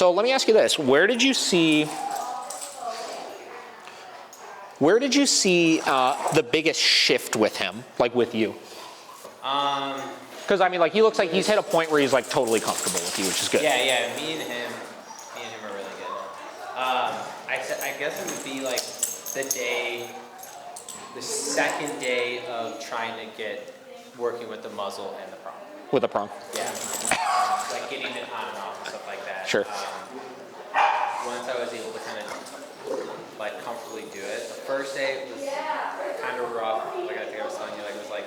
So let me ask you this. Where did you see the biggest shift with him, like with you? Because I mean, like, he looks like he's hit a point where he's like totally comfortable with you, which is good. Yeah, me and him are really good. I guess it would be like the second day of trying to get working with the muzzle and the prong. With the prong. Yeah, like getting it on and off and stuff like that. Sure. Once I was able to kind of like comfortably do it, the first day was kind of rough. Like I think I was telling you, like it was like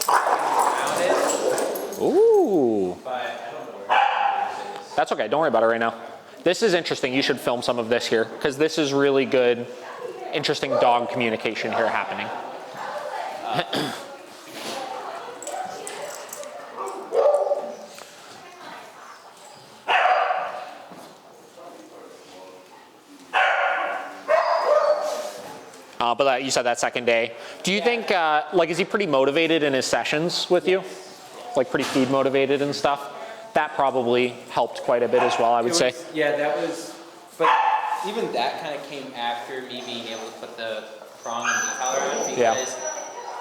around it. Ooh. But I don't know where it is. That's okay. Don't worry about it right now. This is interesting. You should film some of this here because this is really good, interesting dog communication here happening. But you said that second day. Do you think, like, is he pretty motivated in his sessions with you? Like pretty food motivated and stuff? That probably helped quite a bit as well, I would say. Yeah, that was, but even that kind of came after me being able to put the prong and knee collar on because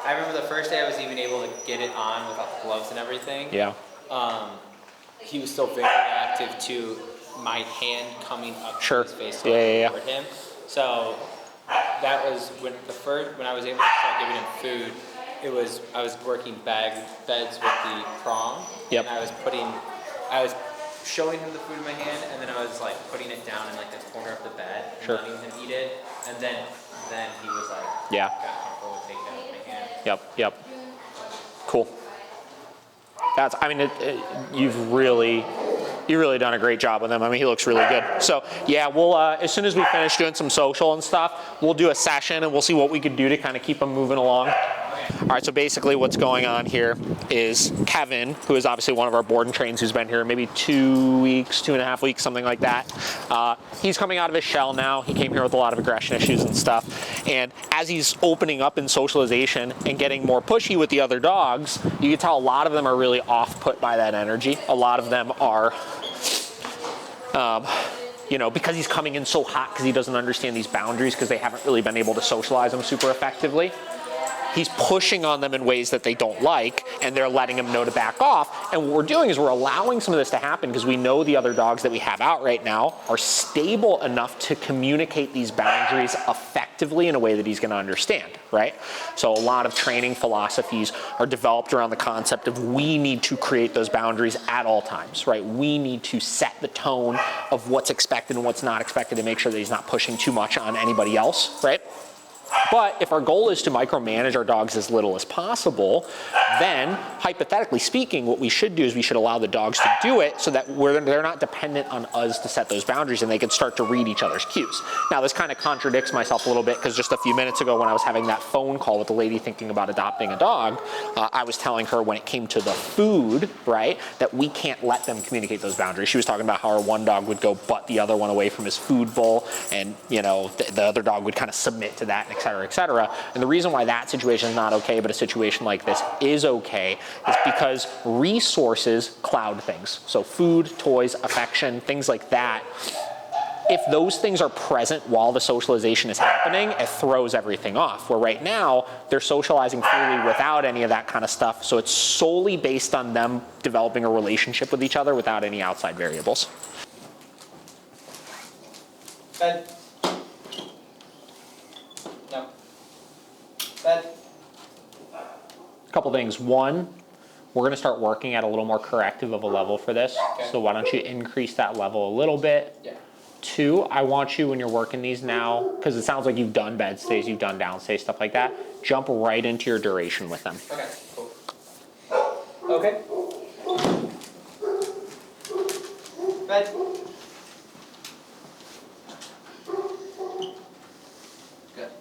I remember the first day I was even able to get it on without the gloves and everything. Yeah. He was still very active to my hand coming up to his face toward him. So that was when I was able to start giving him food, I was working beds with the prong. Yep. And I was showing him the food in my hand, and then I was like putting it down in like the corner of the bed and letting him eat it. And then he was like, got comfortable with taking it with my hand. Yep. Cool. You've really done a great job with him. I mean, he looks really good. So yeah, we'll, as soon as we finish doing some social and stuff, we'll do a session and we'll see what we could do to kind of keep him moving along. All right, so basically what's going on here is Kevin, who is obviously one of our board and trains who's been here maybe 2 weeks, 2.5 weeks, something like that. He's coming out of his shell now. He came here with a lot of aggression issues and stuff. And as he's opening up in socialization and getting more pushy with the other dogs, you can tell a lot of them are really off-put by that energy. A lot of them are, because he's coming in so hot because he doesn't understand these boundaries because they haven't really been able to socialize them super effectively. He's pushing on them in ways that they don't like, and they're letting him know to back off. And what we're doing is we're allowing some of this to happen because we know the other dogs that we have out right now are stable enough to communicate these boundaries effectively in a way that he's going to understand, right? So a lot of training philosophies are developed around the concept of we need to create those boundaries at all times, right? We need to set the tone of what's expected and what's not expected to make sure that he's not pushing too much on anybody else, right? But if our goal is to micromanage our dogs as little as possible, then hypothetically speaking, what we should do is we should allow the dogs to do it so that they're not dependent on us to set those boundaries and they can start to read each other's cues. Now, this kind of contradicts myself a little bit because just a few minutes ago when I was having that phone call with the lady thinking about adopting a dog, I was telling her when it came to the food, right, that we can't let them communicate those boundaries. She was talking about how our one dog would go butt the other one away from his food bowl and, the other dog would kind of submit to that, et cetera, et cetera. And the reason why that situation is not okay, but a situation like this is okay, is because resources cloud things. So food, toys, affection, things like that. If those things are present while the socialization is happening, it throws everything off. Where right now, they're socializing freely without any of that kind of stuff. So it's solely based on them developing a relationship with each other without any outside variables. Bed. No. Bed. A couple things. One, we're going to start working at a little more corrective of a level for this. Okay. So why don't you increase that level a little bit? Yeah. Two, I want you when you're working these now, because it sounds like you've done bed stays, you've done down stays, stuff like that, jump right into your duration with them. Okay, cool. Okay. Bed. Good.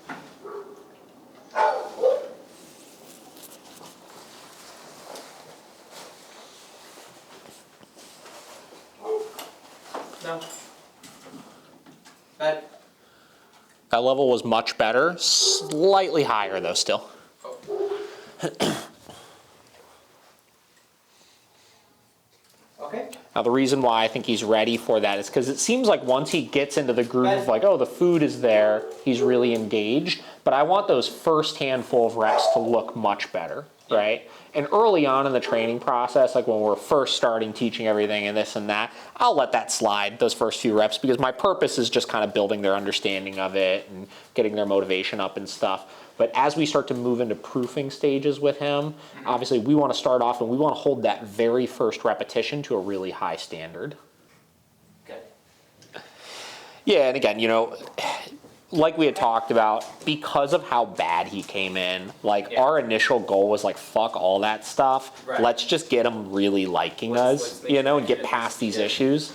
No. Bed. That level was much better, slightly higher though still. Okay. Now, the reason why I think he's ready for that is because it seems like once he gets into the groove, like, oh, the food is there, he's really engaged. But I want those first handful of reps to look much better, right? And early on in the training process, like when we're first starting teaching everything and this and that, I'll let that slide, those first few reps, because my purpose is just kind of building their understanding of it and getting their motivation up and stuff. But as we start to move into proofing stages with him, obviously we want to start off and we want to hold that very first repetition to a really high standard. Good. Yeah, and again, like we had talked about, because of how bad he came in, like our initial goal was like, fuck all that stuff. Right. Let's just get him really liking us, and get past these issues,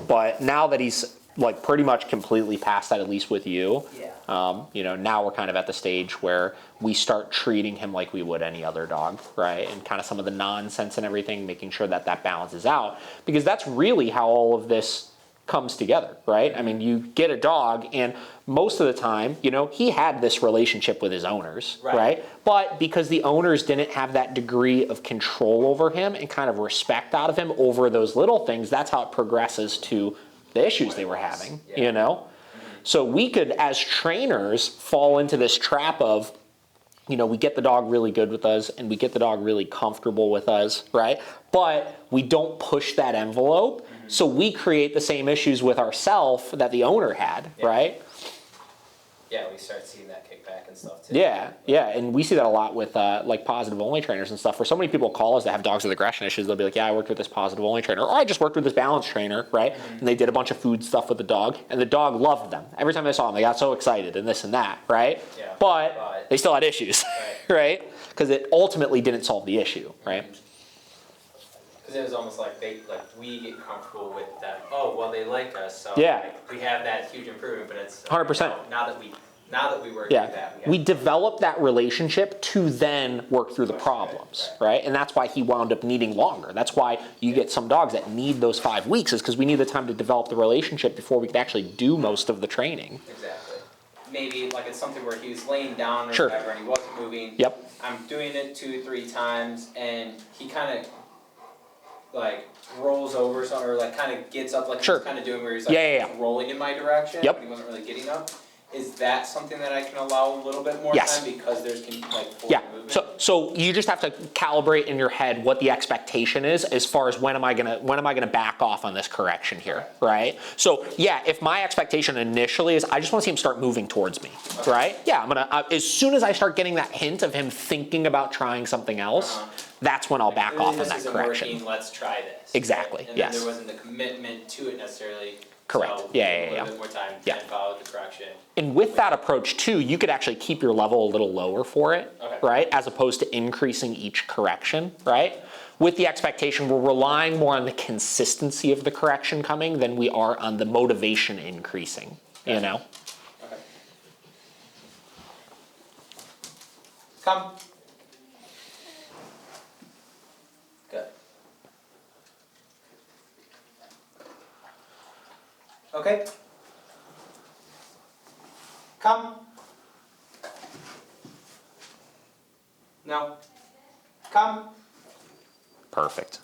But now that he's like pretty much completely past that, at least with you, now we're kind of at the stage where we start treating him like we would any other dog, right? And kind of some of the nonsense and everything, making sure that that balances out, because that's really how all of this comes together, right? I mean, you get a dog, and most of the time, he had this relationship with his owners, right? But because the owners didn't have that degree of control over him and kind of respect out of him over those little things, that's how it progresses to the issues they were having, So we could, as trainers, fall into this trap of, we get the dog really good with us and we get the dog really comfortable with us, right? But we don't push that envelope. So we create the same issues with ourselves that the owner had, right? Yeah, we start seeing that kickback and stuff too. Yeah, and we see that a lot with like positive only trainers and stuff. For so many people call us that have dogs with aggression issues, they'll be like, yeah, I worked with this positive only trainer, or I just worked with this balance trainer, right? And they did a bunch of food stuff with the dog, and the dog loved them. Every time they saw them, they got so excited and this and that, right? Yeah. But they still had issues, right? Because it ultimately didn't solve the issue, right? Because it was almost like we get comfortable with them. Oh, well, they like us, so we have that huge improvement. But it's 100%. Now that we work through that, we develop that relationship to then work through the problems, right? And that's why he wound up needing longer. That's why you get some dogs that need those 5 weeks, is because we need the time to develop the relationship before we could actually do most of the training. Exactly. Maybe like it's something where he was laying down or whatever, and he wasn't moving. Yep. I'm doing it 2-3 times, and he kind of like rolls over something, or like kind of gets up, like he was kind of doing where he's like rolling in my direction, but he wasn't really getting up. Is that something that I can allow a little bit more time because there's full movement? So you just have to calibrate in your head what the expectation is as far as when am I gonna back off on this correction here, right? So if my expectation initially is I just want to see him start moving towards me, right? Yeah, I'm gonna as soon as I start getting that hint of him thinking about trying something else, that's when I'll back off on that correction. Working, let's try this. Exactly. Right? And then there wasn't the commitment to it necessarily. Correct. So A little bit more time and follow the correction. And with that approach too, you could actually keep your level a little lower for it, right? As opposed to increasing each correction, right? With the expectation, we're relying more on the consistency of the correction coming than we are on the motivation increasing, Okay. Come. Good. Okay. Come. No. Come. Perfect.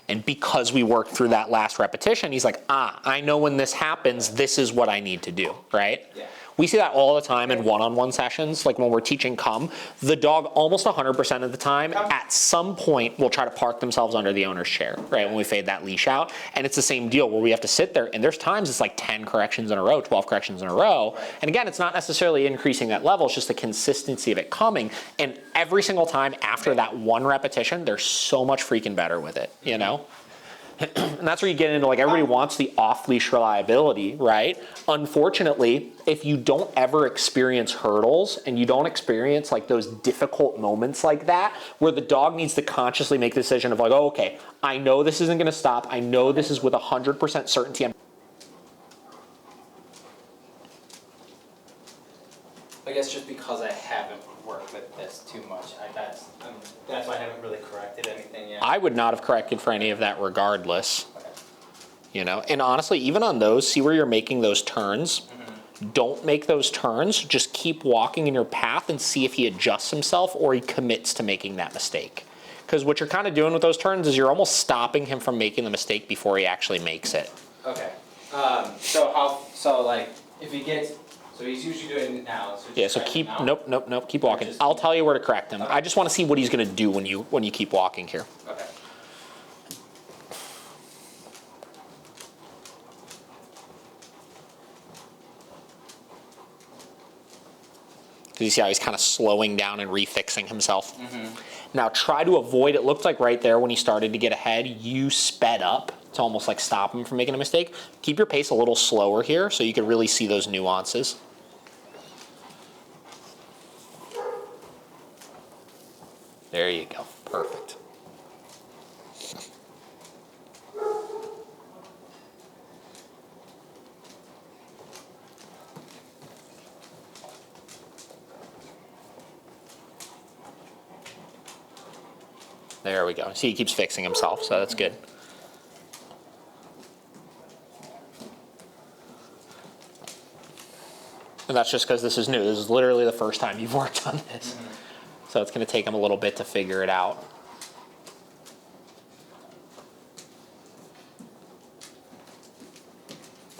And because we worked through that last repetition, he's like, I know when this happens, this is what I need to do, right? Yeah. We see that all the time in one-on-one sessions, like when we're teaching come, the dog almost 100% of the time at some point will try to park themselves under the owner's chair, right, when we fade that leash out. And it's the same deal where we have to sit there, and there's times it's like 10 corrections in a row, 12 corrections in a row. And again, it's not necessarily increasing that level, it's just the consistency of it coming. And every single time after that one repetition, they're so much freaking better with it, And that's where you get into like everybody wants the off-leash reliability, right? Unfortunately, if you don't ever experience hurdles and you don't experience like those difficult moments like that, where the dog needs to consciously make the decision of like, oh, okay, I know this isn't going to stop. I know this is with 100% certainty. I guess just because I haven't worked with this too much, that's why I haven't really corrected anything yet. I would not have corrected for any of that regardless. And honestly, even on those, see where you're making those turns. Don't make those turns. Just keep walking in your path and see if he adjusts himself or he commits to making that mistake. Because what you're kind of doing with those turns is you're almost stopping him from making the mistake before he actually makes it. Okay. So like, if he gets, so he's usually doing it now. So Yeah, so keep, nope, keep walking. I'll tell you where to correct him. Okay. I just want to see what he's going to do when you keep walking here. Okay. Because you see how he's kind of slowing down and refixing himself. Now try to avoid, it looked like right there when he started to get ahead, you sped up to almost like stop him from making a mistake. Keep your pace a little slower here so you can really see those nuances. There you go, perfect. There we go. See, he keeps fixing himself, so that's good. And that's just because this is new. This is literally the first time you've worked on this. So it's going to take him a little bit to figure it out.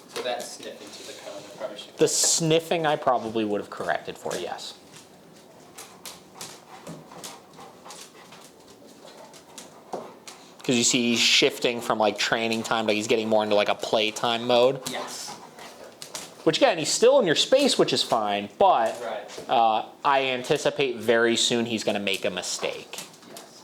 So that's sniffing to the cone. I probably should. The sniffing I probably would have corrected for, yes. Because you see he's shifting from like training time to he's getting more into like a playtime mode. Yes. Which again, he's still in your space, which is fine, but Right. I anticipate very soon he's going to make a mistake. Yes.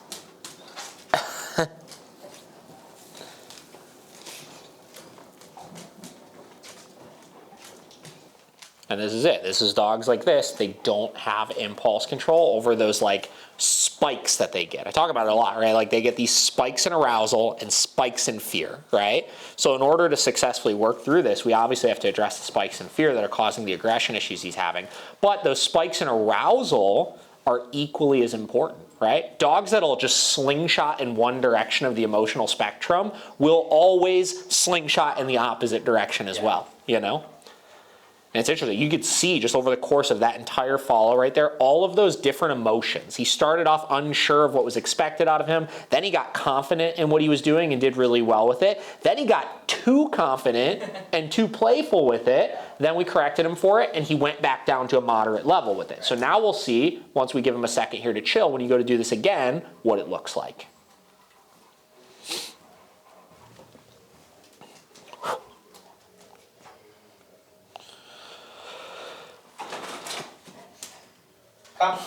And this is it. This is dogs like this. They don't have impulse control over those like spikes that they get. I talk about it a lot, right? Like they get these spikes in arousal and spikes in fear, right? So in order to successfully work through this, we obviously have to address the spikes in fear that are causing the aggression issues he's having. But those spikes in arousal are equally as important, right? Dogs that'll just slingshot in one direction of the emotional spectrum will always slingshot in the opposite direction as well, you know? And it's interesting, you could see just over the course of that entire follow right there, all of those different emotions. He started off unsure of what was expected out of him. Then he got confident in what he was doing and did really well with it. Then he got too confident and too playful with it. Then we corrected him for it and he went back down to a moderate level with it. So now we'll see, once we give him a second here to chill, when you go to do this again, what it looks like. Come.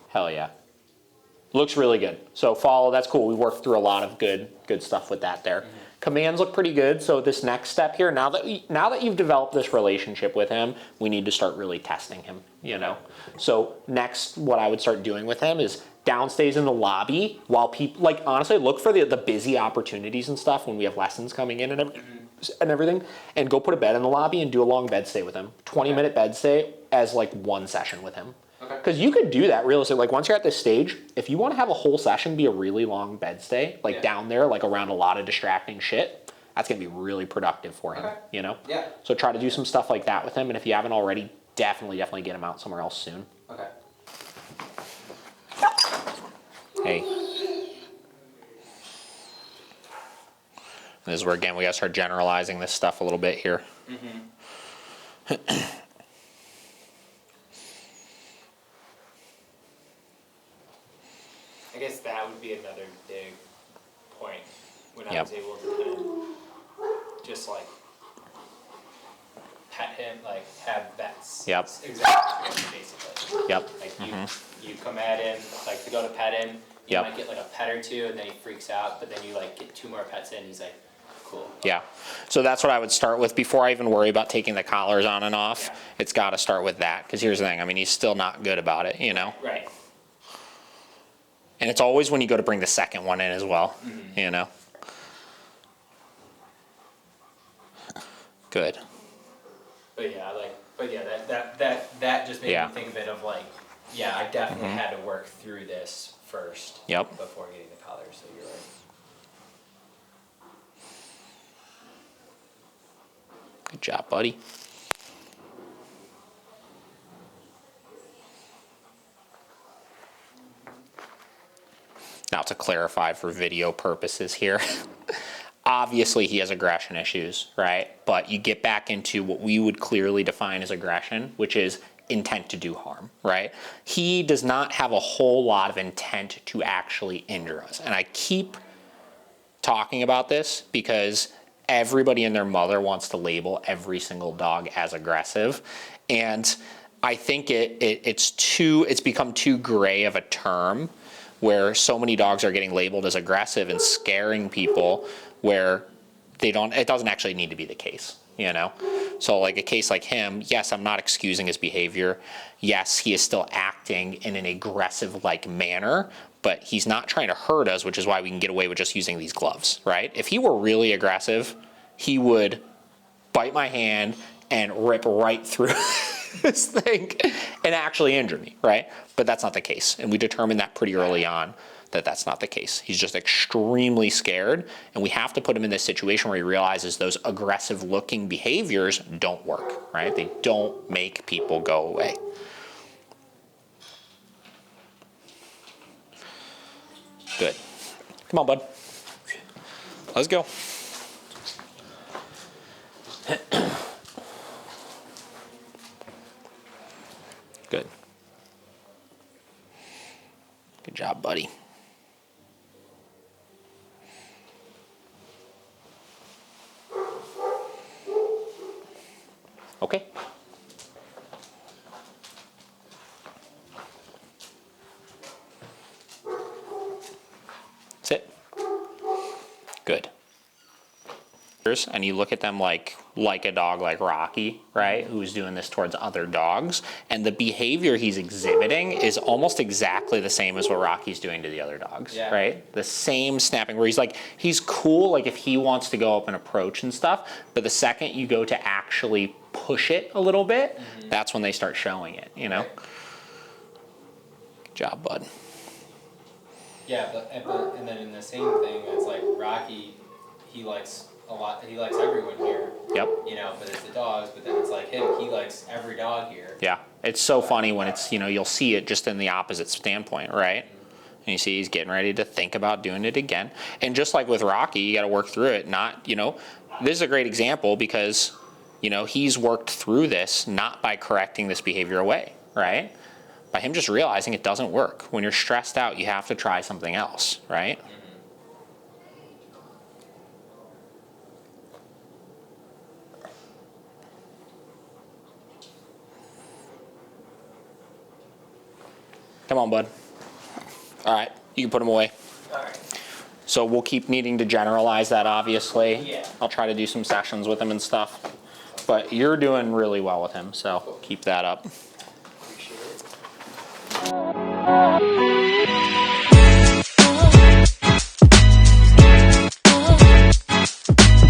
Hell yeah. Looks really good. So follow, that's cool. We worked through a lot of good stuff with that there. Commands look pretty good. So this next step here, now that you've developed this relationship with him, we need to start really testing him, you know? So next, what I would start doing with him is downstays in the lobby while people, like honestly, look for the busy opportunities and stuff when we have lessons coming in and everything, and go put a bed in the lobby and do a long bed stay with him. 20-minute bed stay as like one session with him. Because you could do that realistically. Like once you're at this stage, if you want to have a whole session be a really long bed stay, like down there, like around a lot of distracting shit, that's going to be really productive for him, you know? Yeah. So try to do some stuff like that with him. And if you haven't already, definitely get him out somewhere else soon. Okay. Hey. This is where, again, we got to start generalizing this stuff a little bit here. I guess that would be another big point when I was able to kind of just like pet him, like have bets. Yep. Exactly. Basically. Yep. Like you come at him, like to go to pet him, you might get like a pet or two, and then he freaks out. But then you like get 2 more pets in, he's like, cool. Yeah. So that's what I would start with before I even worry about taking the collars on and off. Yeah. It's got to start with that. Because here's the thing. I mean, he's still not good about it, you know? Right. And it's always when you go to bring the second one in as well, you know. Good. But yeah, that just made me think of it of like, yeah, I definitely had to work through this first. Yep. Before getting the collar, so you're right. Good job, buddy. Now to clarify for video purposes here, obviously he has aggression issues, right? But you get back into what we would clearly define as aggression, which is intent to do harm, right? He does not have a whole lot of intent to actually injure us. And I keep talking about this because everybody and their mother wants to label every single dog as aggressive. And I think it's become too gray of a term where so many dogs are getting labeled as aggressive and scaring people where it doesn't actually need to be the case, you know? So like a case like him, yes, I'm not excusing his behavior. Yes, he is still acting in an aggressive-like manner, but he's not trying to hurt us, which is why we can get away with just using these gloves, right? If he were really aggressive, he would bite my hand and rip right through this thing and actually injure me, right? But that's not the case. And we determined that pretty early on that that's not the case. He's just extremely scared, and we have to put him in this situation where he realizes those aggressive looking behaviors don't work, right? They don't make people go away. Good. Come on, bud. Let's go. Good. Good job, buddy. Okay. Sit. Good. And you look at them like a dog like Rocky, right, who's doing this towards other dogs, and the behavior he's exhibiting is almost exactly the same as what Rocky's doing to the other dogs, right? The same snapping where he's cool, like if he wants to go up and approach and stuff, but the second you go to actually push it a little bit, that's when they start showing it, you know? Good job, bud. Yeah, and then in the same thing, it's like Rocky, he likes everyone here. Yep. You know, but it's the dogs, but then it's like him, he likes every dog here. Yeah. It's so funny when it's, you know, you'll see it just in the opposite standpoint, right? And you see he's getting ready to think about doing it again. And just like with Rocky, you got to work through it. Not, you know, this is a great example because, you know, he's worked through this not by correcting this behavior away, right? By him just realizing it doesn't work. When you're stressed out, you have to try something else, right? Come on, bud. All right, you can put them away. All right. So we'll keep needing to generalize that, obviously. Yeah. I'll try to do some sessions with him and stuff. But you're doing really well with him, so keep that up. Appreciate it.